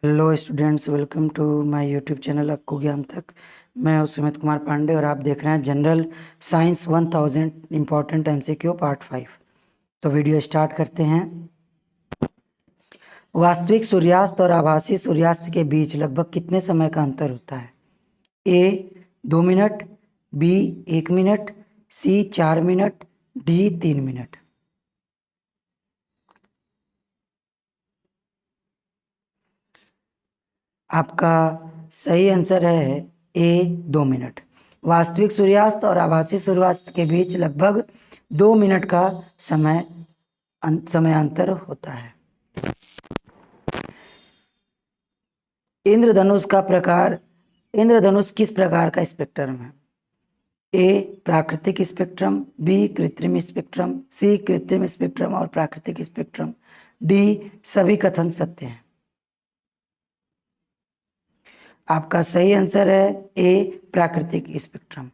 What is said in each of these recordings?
Hello students, welcome to my YouTube channel Akku Gyan Tak. मैं हूं सुमित कुमार पांडे और आप देख रहे हैं general science 1000 important MCQ part 5। तो वीडियो स्टार्ट करते हैं। वास्तविक सूर्यास्त और आभासी सूर्यास्त के बीच लगभग कितने समय का अंतर होता है? ए 2 मिनट, बी 1 मिनट, सी 4 मिनट, डी 3 मिनट। आपका सही आंसर है ए 2 मिनट। वास्तविक सूर्यास्त और आभासी सूर्यास्त के बीच लगभग 2 मिनट का समयांतर होता है। इंद्रधनुष किस प्रकार का स्पेक्ट्रम है? ए प्राकृतिक स्पेक्ट्रम, बी कृत्रिम स्पेक्ट्रम, सी कृत्रिम स्पेक्ट्रम और प्राकृतिक स्पेक्ट्रम, डी सभी कथन सत्य हैं। आपका सही आंसर है ए प्राकृतिक स्पेक्ट्रम।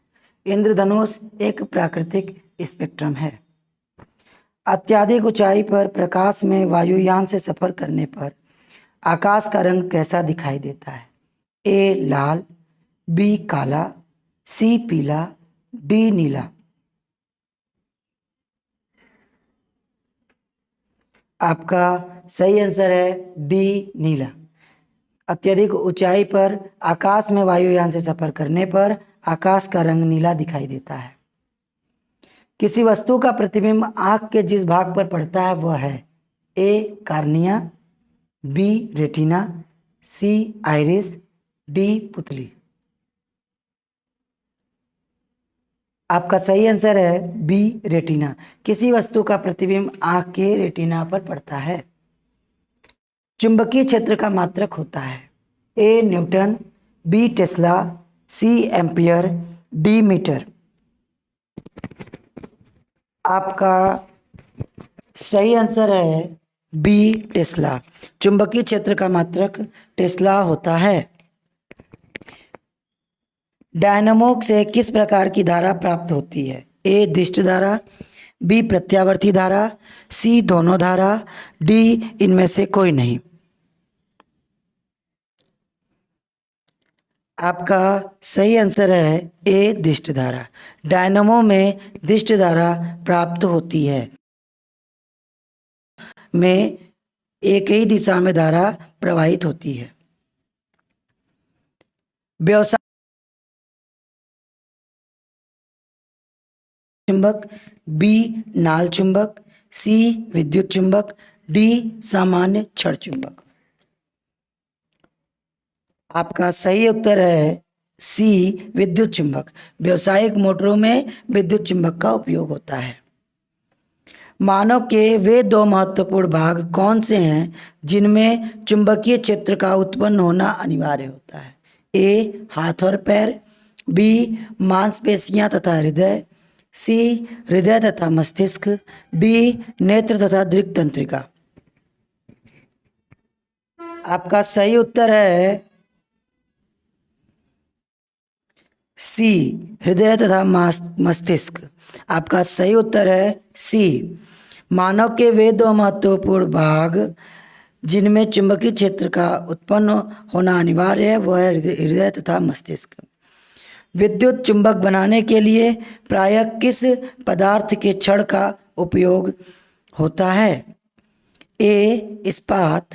इंद्रधनुष एक प्राकृतिक स्पेक्ट्रम है। अत्यधिक ऊंचाई पर प्रकाश में वायुयान से सफर करने पर आकाश का रंग कैसा दिखाई देता है? ए लाल, बी काला, सी पीला, डी नीला। आपका सही आंसर है डी नीला। अत्यधिक ऊंचाई पर आकाश में वायुयान से सफर करने पर आकाश का रंग नीला दिखाई देता है। किसी वस्तु का प्रतिबिंब आंख के जिस भाग पर पड़ता है वह है? ए कार्निया, बी रेटिना, सी आइरिस, डी पुतली। आपका सही आंसर है बी रेटिना। किसी वस्तु का प्रतिबिंब आंख के रेटिना पर पड़ता है। चुंबकीय क्षेत्र का मात्रक होता है? A newton, B tesla, C ampere, D metre. आपका सही आंसर है बी टेस्ला। चुंबकीय क्षेत्र का मात्रक टेस्ला होता है। डायनामो से किस प्रकार की धारा प्राप्त होती है? ए दिष्ट धारा, बी प्रत्यावर्ती धारा, सी दोनों धारा, डी इनमें से कोई नहीं। आपका सही आंसर है ए दिष्ट धारा। डायनामो में दिष्ट धारा प्राप्त होती है। में एक ही दिशा में धारा प्रवाहित होती है। व्यवसाय चुंबक, बी नाल चुंबक, सी विद्युत चुंबक, डी सामान्य छड़ चुंबक। आपका सही उत्तर है सी विद्युत चुंबक। व्यावसायिक मोटरों में विद्युत चुंबक का उपयोग होता है। मानव के वे दो महत्वपूर्ण भाग कौन से हैं जिनमें चुंबकीय क्षेत्र का उत्पन्न होना अनिवार्य होता है? ए हाथ और पैर, बी मांसपेशियां तथा हृदय, सी हृदय तथा मस्तिष्क, डी नेत्र तथा दृक् तंत्रिका। आपका सही उत्तर है सी हृदय तथा मस्तिष्क। आपका सही उत्तर है सी। मानव के वे दो महत्वपूर्ण भाग जिनमें चुंबकीय क्षेत्र का उत्पन्न होना अनिवार्य है वह है हृदय तथा मस्तिष्क। विद्युत चुंबक बनाने के लिए प्रायः किस पदार्थ के छड़ का उपयोग होता है? ए इस्पात,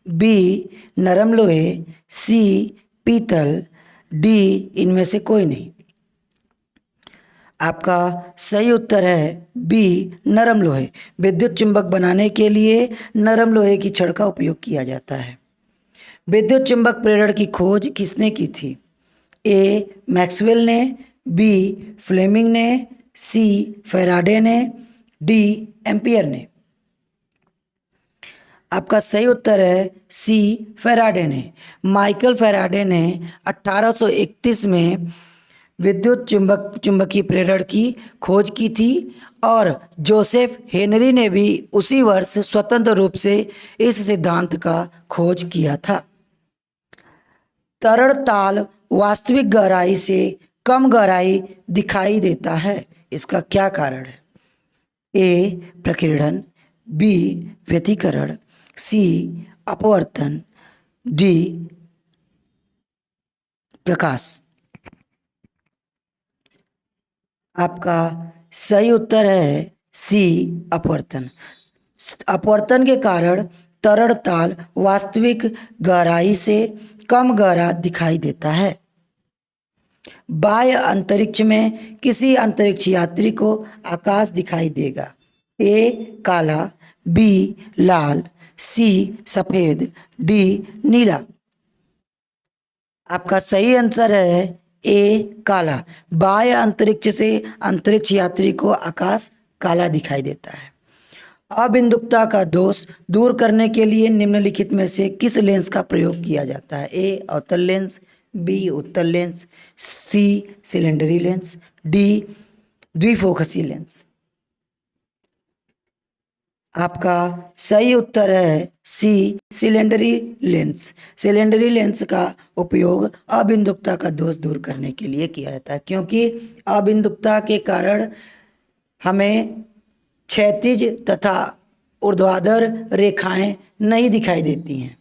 बी नरम लोहे, सी पीतल, डी इनमें से कोई नहीं। आपका सही उत्तर है बी नरम लोहे। विद्युत चुंबक बनाने के लिए नरम लोहे की छड़ का उपयोग किया जाता है। विद्युत चुंबक प्रेरण की खोज किसने की थी? ए मैक्सवेल ने, बी फ्लेमिंग ने, सी फैराडे ने, डी एम्पियर ने। आपका सही उत्तर है सी फैराडे ने। माइकल फैराडे ने 1831 में विद्युत चुंबकीय प्रेरण की खोज की थी और जोसेफ हेनरी ने भी उसी वर्ष स्वतंत्र रूप से इस सिद्धांत का खोज किया था। तरल ताल वास्तविक गहराई से कम गहराई दिखाई देता है, इसका क्या कारण है? ए प्रकीर्णन, बी व्यतिकरण, सी अपवर्तन, डी प्रकाश। आपका सही उत्तर है सी अपवर्तन। अपवर्तन के कारण तरल ताल वास्तविक गहराई से कम गहरा दिखाई देता है। बाह्य अंतरिक्ष में किसी अंतरिक्ष यात्री को आकाश दिखाई देगा। ए काला, बी लाल, सी सफेद, डी नीला। आपका सही आंसर है ए काला। बाह्य अंतरिक्ष से अंतरिक्ष यात्री को आकाश काला दिखाई देता है। अबिंदुकता का दोष दूर करने के लिए निम्नलिखित में से किस लेंस का प्रयोग किया जाता है? ए अवतल लेंस, बी उत्तल लेंस, सी सिलेंडरी लेंस, डी द्विफोकसी लेंस। आपका सही उत्तर है सी सिलेंडरी लेंस। सिलेंडरी लेंस का उपयोग अबिंदुकता का दोष दूर करने के लिए किया जाता है, क्योंकि अबिंदुकता के कारण हमें क्षैतिज तथा ऊर्ध्वाधर रेखाएं नहीं दिखाई देती हैं।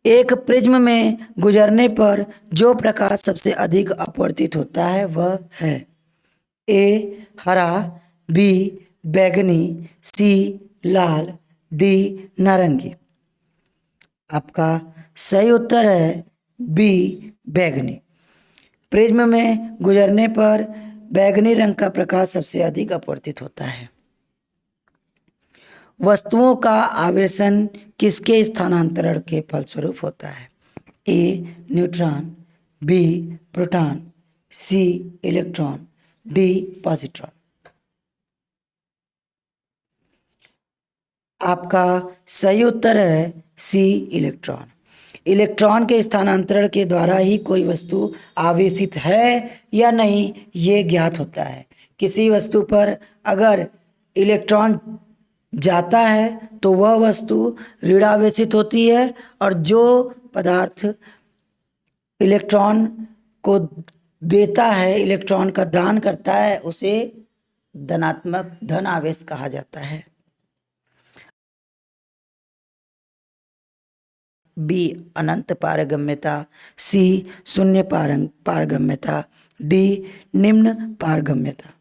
एक प्रिज्म में गुजरने पर जो प्रकाश सबसे अधिक अपवर्तित होता है वह है ए हरा, बी बैगनी, सी लाल, डी नारंगी। आपका सही उत्तर है बी बैगनी। प्रिज्म में गुजरने पर बैगनी रंग का प्रकाश सबसे अधिक अपवर्तित होता है। वस्तुओं का आवेशन किसके स्थानांतरण के फलस्वरूप होता है? ए न्यूट्रॉन, बी प्रोटॉन, सी इलेक्ट्रॉन, डी पॉजिट्रॉन। आपका सही उत्तर है सी इलेक्ट्रॉन। इलेक्ट्रॉन के स्थानांतरण के द्वारा ही कोई वस्तु आवेशित है या नहीं ये ज्ञात होता है। किसी वस्तु पर अगर इलेक्ट्रॉन जाता है तो वह वस्तु ऋणावेशित होती है, और जो पदार्थ इलेक्ट्रॉन को देता है, इलेक्ट्रॉन का दान करता है, उसे धनात्मक धन आवेश कहा जाता है। बी अनंत पारगम्यता, सी शून्य पारगम्यता, डी निम्न पारगम्यता।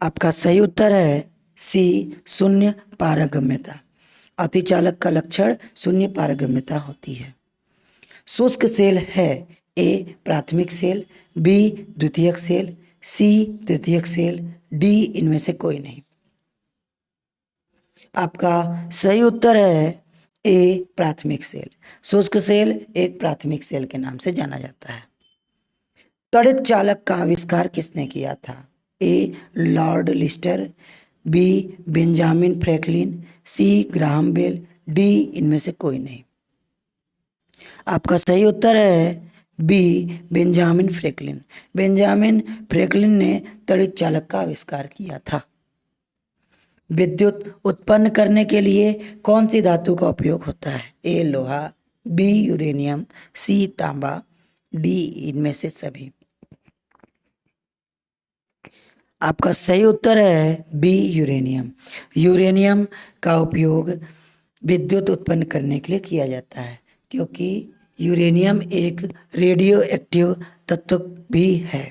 आपका सही उत्तर है सी शून्य पारगम्यता। अतिचालक का लक्षण शून्य पारगम्यता होती है। शुष्क सेल है ए प्राथमिक सेल, बी द्वितीयक सेल, सी तृतीयक सेल, डी इनमें से कोई नहीं। आपका सही उत्तर है ए प्राथमिक सेल। शुष्क सेल एक प्राथमिक सेल के नाम से जाना जाता है। त्वरित चालक का आविष्कार किसने किया था? A Lord Lister, B Benjamin Franklin, C Graham Bell, D इनमें से कोई नहीं। आपका सही उत्तर है B Benjamin Franklin. Benjamin Franklin ने त्वरित चालक का आविष्कार किया था। विद्युत उत्पन्न करने के लिए कौन सी धातु का उपयोग होता है? ए लोहा, बी यूरेनियम, सी तांबा, डी इनमें से सभी। आपका सही उत्तर है बी यूरेनियम। यूरेनियम का उपयोग विद्युत उत्पन्न करने के लिए किया जाता है, क्योंकि यूरेनियम एक रेडियो एक्टिव तत्व भी है।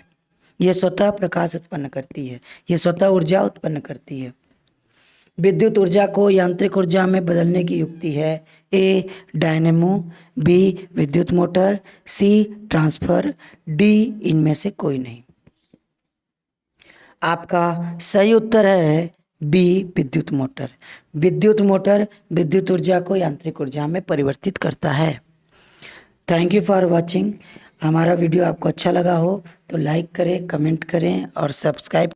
यह स्वतः प्रकाश उत्पन्न करती है, यह स्वतः ऊर्जा उत्पन्न करती है। विद्युत ऊर्जा को यांत्रिक ऊर्जा में बदलने की युक्ति है ए डायनेमो, बी विद्युत मोटर, सी ट्रांसफर, डी इनमें से कोई नहीं। आपका सही उत्तर है बी विद्युत मोटर। विद्युत मोटर विद्युत ऊर्जा को यांत्रिक ऊर्जा में परिवर्तित करता है। Thank you for watching. हमारा वीडियो आपको अच्छा लगा हो तो लाइक करें, कमेंट करें और सब्सक्राइब